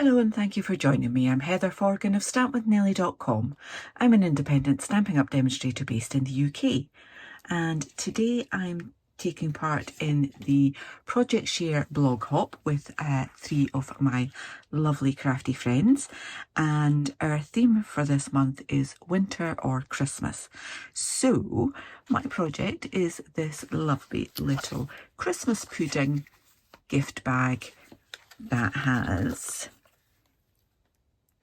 Hello and thank you for joining me. I'm Heather Forgan of stampwithnellie.com. I'm an independent Stampin' Up demonstrator based in the UK, and today I'm taking part in the Project Share blog hop with three of my lovely crafty friends, and our theme for this month is winter or Christmas. So my project is this lovely little Christmas pudding gift bag that has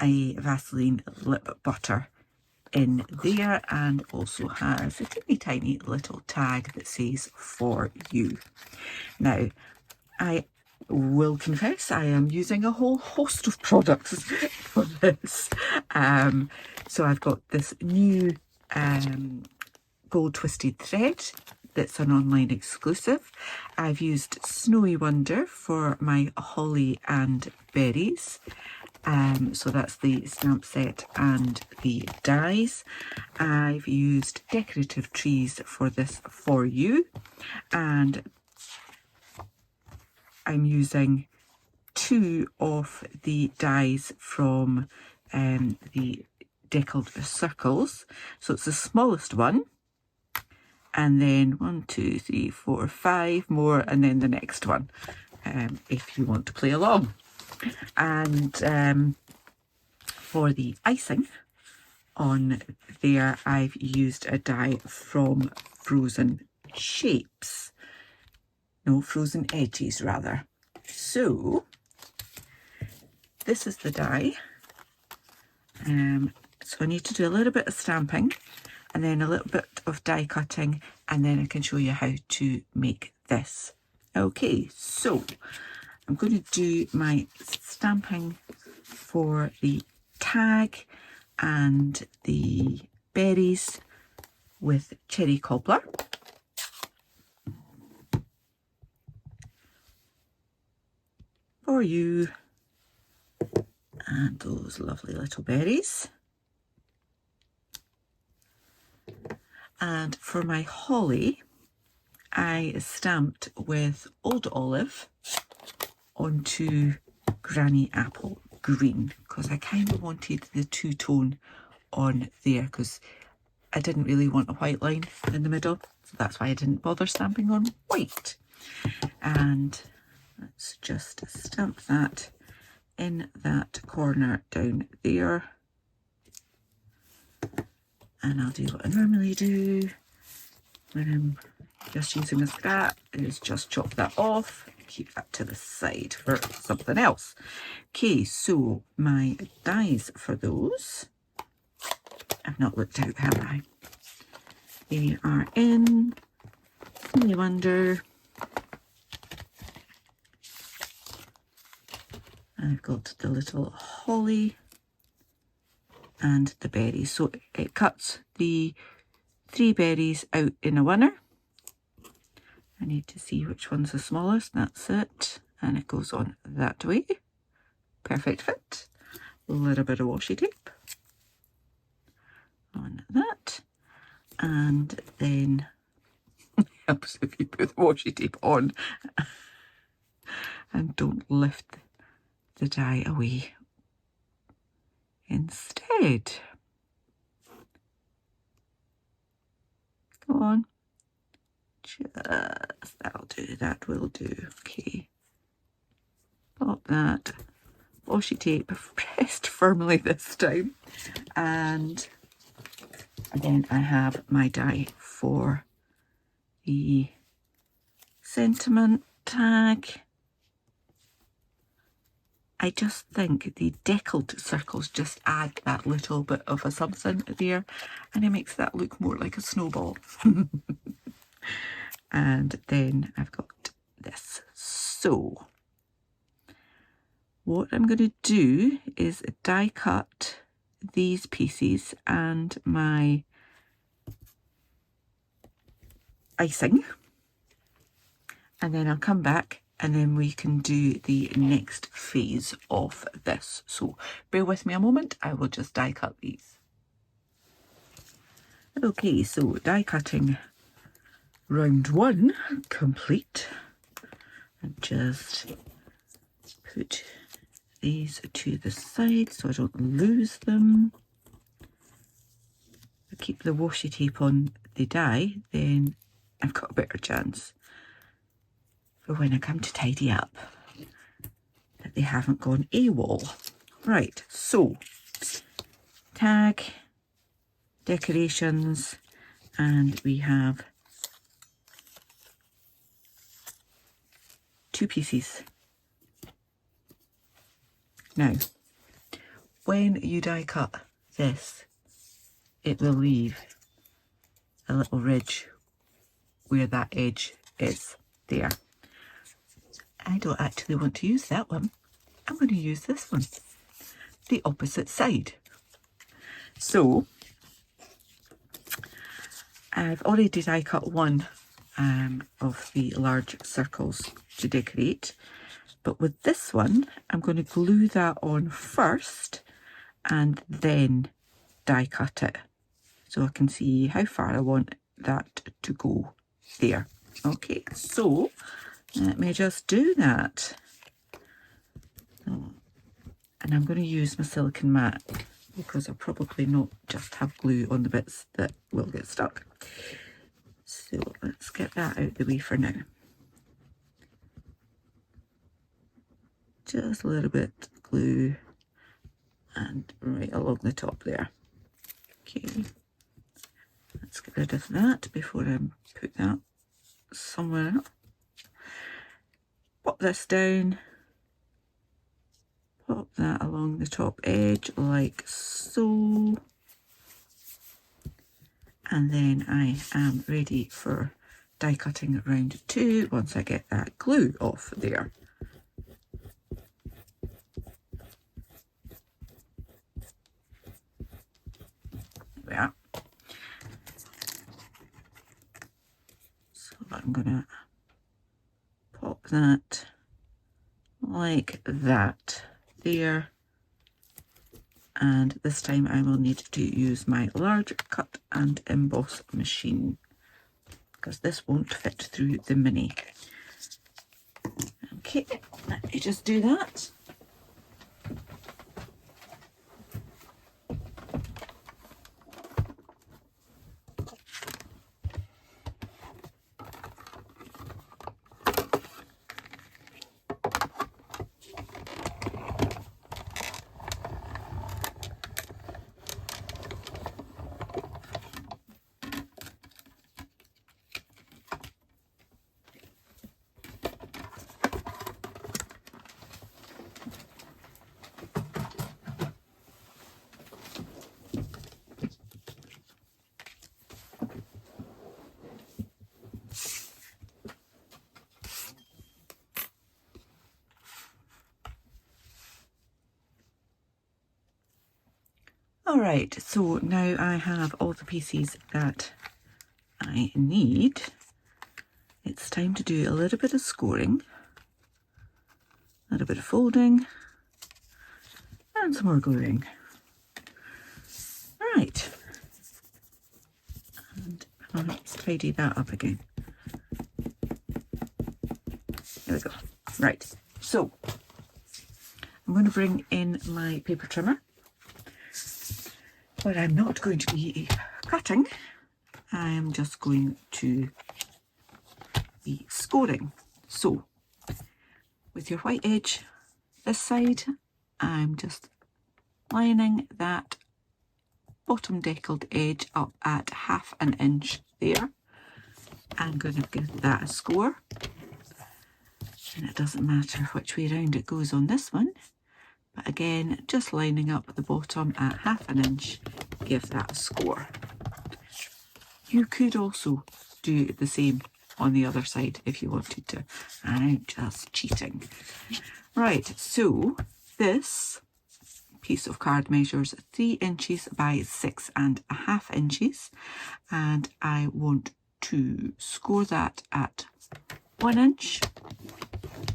a Vaseline lip butter in there and also has a teeny tiny little tag that says "for you." Now, I will confess I am using a whole host of products for this. So I've got this new gold twisted thread that's an online exclusive. I've used Snowy Wonder for my holly and berries. So that's the stamp set and the dies. I've used Decorative Trees for this "for you", and I'm using two of the dies from the Deckled Circles. So it's the smallest one, and then 1, 2, 3, 4, 5 more, and then the next one, if you want to play along. And for the icing on there, I've used a die from Frozen Shapes. No, Frozen Edges rather. So this is the die. So I need to do a little bit of stamping and then a little bit of die cutting, and then I can show you how to make this. Okay, so I'm going to do my stamping for the tag and the berries with cherry cobbler. For you, and those lovely little berries. And for my holly, I stamped with Old Olive onto Granny Apple Green, because I kind of wanted the two-tone on there, because I didn't really want a white line in the middle, so that's why I didn't bother stamping on white. And let's just stamp that in that corner down there. And I'll do what I normally do when I'm just using a scrap, is just chop that off, keep that to the side for something else. Okay, so my dies for those, I've not looked out, have I? They are in Snowy Wonder. I've got the little holly and the berries. So it cuts the 3 berries out in a winner. I need to see which one's the smallest. That's it. And it goes on that way. Perfect fit. A little bit of washi tape on that. And then helps if you put the washi tape on and don't lift the die away instead. Go on. Just, that'll do, that will do. Okay. Pop that. Washi tape pressed firmly this time. And then I have my die for the sentiment tag. I just think the Deckled Circles just add that little bit of a something there, and it makes that look more like a snowball. And then I've got this. So what I'm going to do is die cut these pieces and my icing, and then I'll come back and then we can do the next phase of this. So bear with me a moment, I will just die cut these. Okay, so die cutting round 1 complete, and just put these to the side so I don't lose them. If I keep the washi tape on the die, then I've got a better chance for when I come to tidy up that they haven't gone AWOL. Right, so tag, decorations, and we have 2 pieces. Now, when you die cut this, it will leave a little ridge where that edge is there. I don't actually want to use that one. I'm going to use this one, the opposite side. So I've already die cut one of the large circles to decorate, but with this one I'm going to glue that on first and then die cut it so I can see how far I want that to go there. Okay, so let me just do that. And I'm going to use my silicone mat because I'll probably not just have glue on the bits that will get stuck. So let's get that out of the way for now. Just a little bit glue and right along the top there. Okay, let's get rid of that before I put that somewhere. Pop this down, pop that along the top edge like so, and then I am ready for die cutting round 2 once I get that glue off there. There. So I'm gonna pop that like that there, and this time I will need to use my large cut and emboss machine because this won't fit through the mini. Okay, let me just do that. Alright, so now I have all the pieces that I need. It's time to do a little bit of scoring, a little bit of folding, and some more gluing. Right, and let's tidy that up again. There we go. Right, so I'm going to bring in my paper trimmer, but I'm not going to be cutting. I am just going to be scoring. So with your white edge this side, I'm just lining that bottom deckled edge up at 1/2 inch there. I'm going to give that a score, and it doesn't matter which way round it goes on this one, but again just lining up the bottom at 1/2 inch, give that a score. You could also do the same on the other side if you wanted to. I'm just cheating. Right, so this piece of card measures 3 inches by 6.5 inches, and I want to score that at 1 inch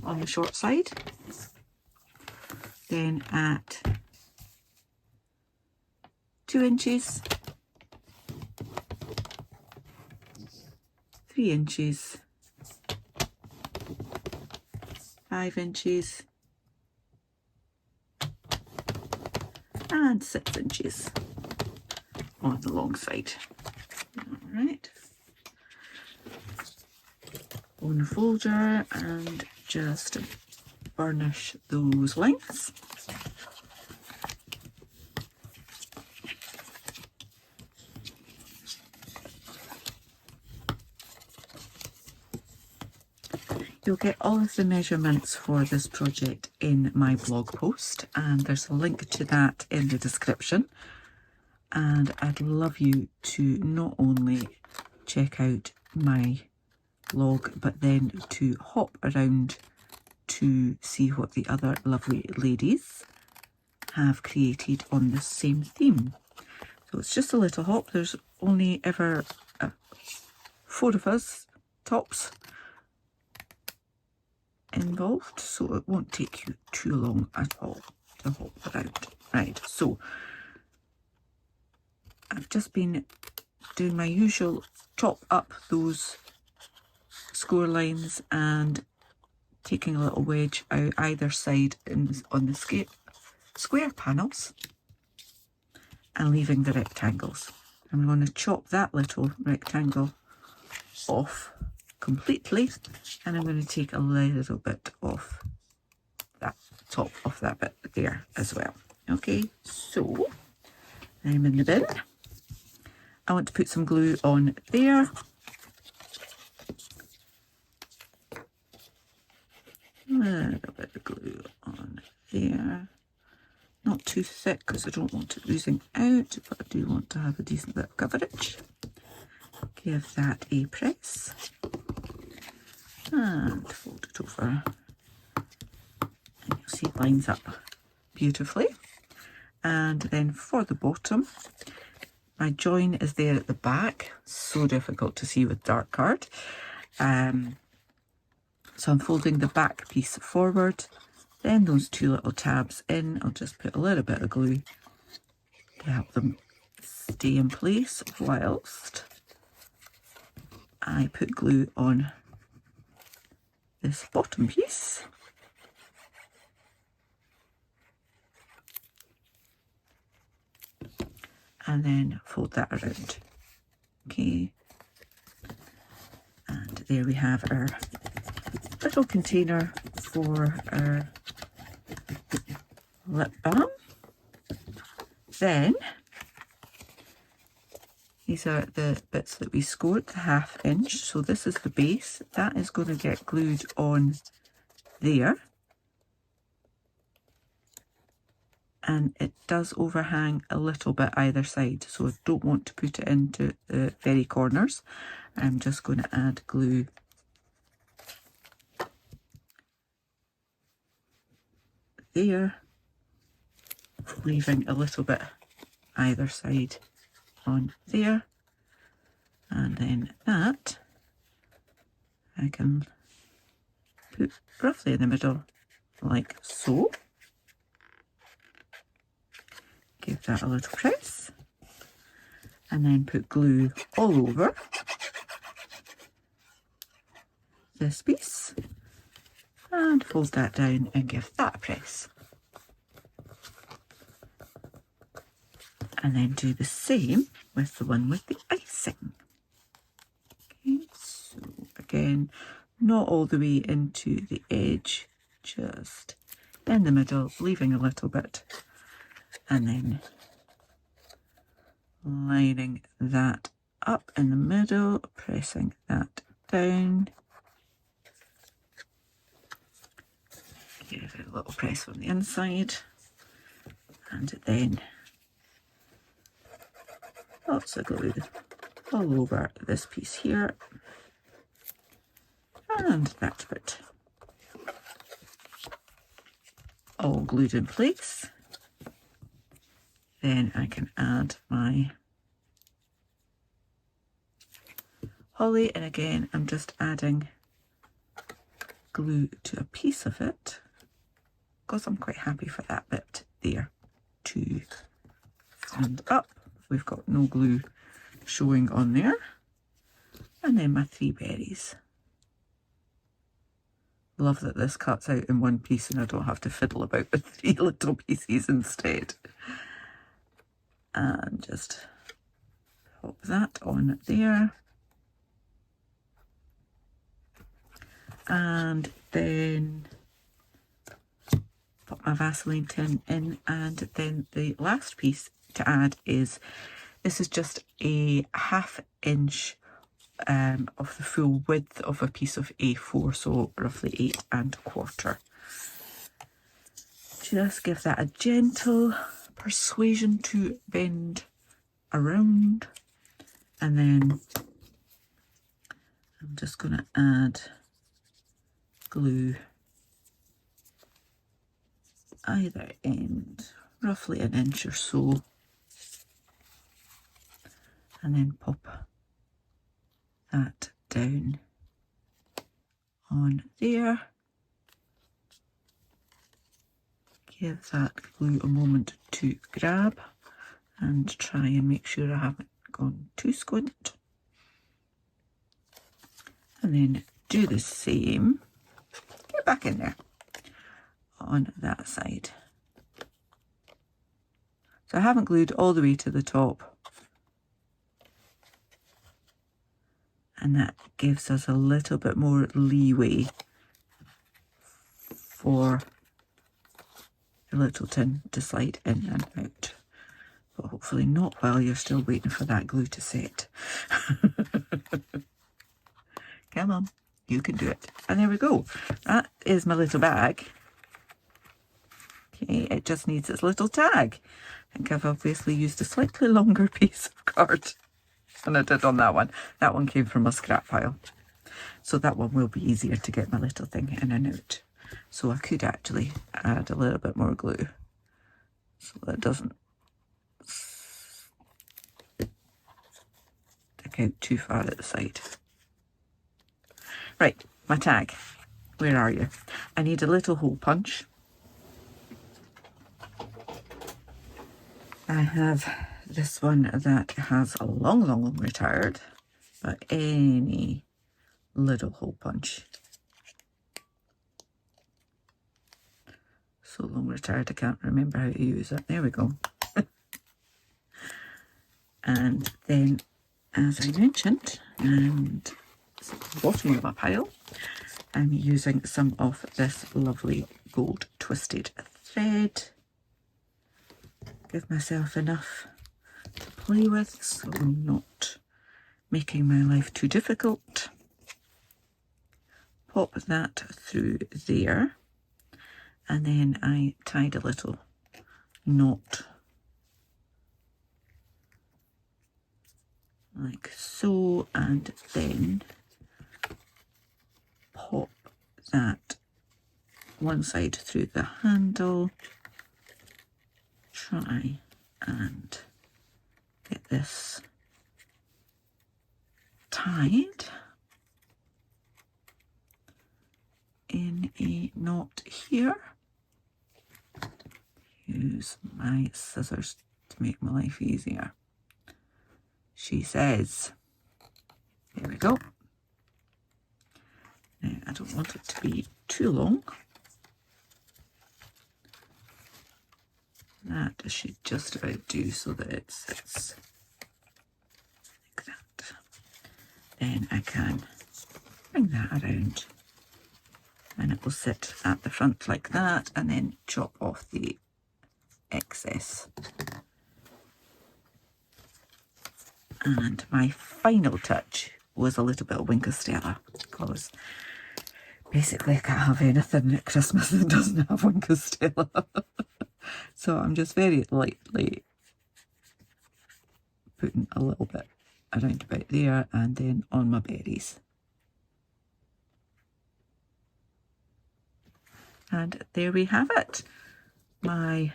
on the short side, then at 2 inches, 3 inches, 5 inches, and 6 inches on the long side. All right. On the folder and just burnish those lengths. You'll get all of the measurements for this project in my blog post, and there's a link to that in the description. And I'd love you to not only check out my blog, but then to hop around to see what the other lovely ladies have created on the same theme. So it's just a little hop. There's only ever 4 of us tops involved, so it won't take you too long at all to hop around. Right, so I've just been doing my usual chop up those score lines and taking a little wedge out either side on the square panels and leaving the rectangles. I'm going to chop that little rectangle off completely, and I'm going to take a little bit off that top of that bit there as well. Okay, so I'm in the bin. I want to put some glue on there. A little bit of glue on there. Not too thick because I don't want it oozing out, but I do want to have a decent bit of coverage. Give that a press and fold it over, and you'll see it lines up beautifully. And then for the bottom, my join is there at the back, so difficult to see with dark card. So I'm folding the back piece forward, then those 2 little tabs in. I'll just put a little bit of glue to help them stay in place whilst I put glue on this bottom piece. And then fold that around. Okay. And there we have our little container for our lip balm. Then these are the bits that we scored, the 1/2 inch. So this is the base. That is going to get glued on there. And it does overhang a little bit either side, so I don't want to put it into the very corners. I'm just going to add glue there, leaving a little bit either side on there, and then that I can put roughly in the middle like so. Give that a little press and then put glue all over this piece and fold that down and give that a press. And then do the same with the one with the icing. Okay, so again, not all the way into the edge, just in the middle, leaving a little bit, and then lining that up in the middle, pressing that down. Give it a little press on the inside, and then lots of glue all over this piece here, and that's it. All glued in place. Then I can add my holly, and again I'm just adding glue to a piece of it because I'm quite happy for that bit there to stand up. We've got no glue showing on there. And then my 3 berries. Love that this cuts out in one piece and I don't have to fiddle about with 3 little pieces instead. and just pop that on there. And then put my Vaseline tin in, and then the last piece to add is, this is just a 1/2 inch of the full width of a piece of A4, so roughly 8 1/4. Just give that a gentle persuasion to bend around, and then I'm just going to add glue either end, roughly 1 inch or so, and then pop that down on there. Give that glue a moment to grab and try and make sure I haven't gone too squint. And then do the same, get back in there, on that side. So I haven't glued all the way to the top, and that gives us a little bit more leeway for the little tin to slide in and out. But hopefully not while you're still waiting for that glue to set. Come on, you can do it. And there we go. That is my little bag. Okay, it just needs its little tag. I think I've obviously used a slightly longer piece of card than I did on that one. That one came from a scrap pile. So that one will be easier to get my little thing in and out. So I could actually add a little bit more glue so that it doesn't stick out too far at the side. Right, my tag. Where are you? I need a little hole punch. I have this one that has a long retired, but any little hole punch. So long retired I can't remember how to use it. There we go. And then, as I mentioned, and the bottom of my pile, I'm using some of this lovely gold twisted thread. Give myself enough to play with so I'm not making my life too difficult. Pop that through there, and then I tied a little knot like so, and then pop that one side through the handle. Try and get this tied in a knot here. Use my scissors to make my life easier, she says. There we go. Now I don't want it to be too long. That should just about do so that it sits like that. Then I can bring that around and it will sit at the front like that, and then chop off the excess. And my final touch was a little bit of Winkostella, because basically I can't have anything at Christmas that doesn't have Winkostella. So I'm just very lightly putting a little bit around about there, and then on my berries. And there we have it. My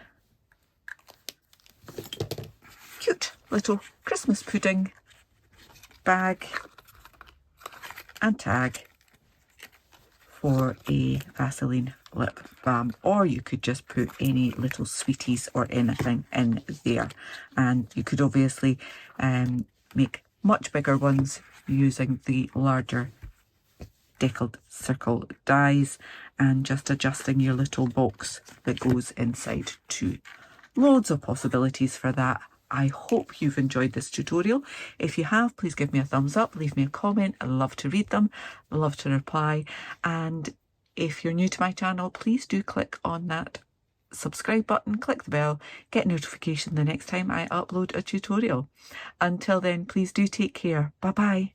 cute little Christmas pudding bag and tag for a Vaseline lip balm, or you could just put any little sweeties or anything in there, and you could obviously make much bigger ones using the larger deckled circle dies, and just adjusting your little box that goes inside too. Loads of possibilities for that. I hope you've enjoyed this tutorial. If you have, please give me a thumbs up, leave me a comment. I love to read them, I love to reply. And if you're new to my channel, please do click on that subscribe button, click the bell, get notification the next time I upload a tutorial. Until then, please do take care. Bye bye.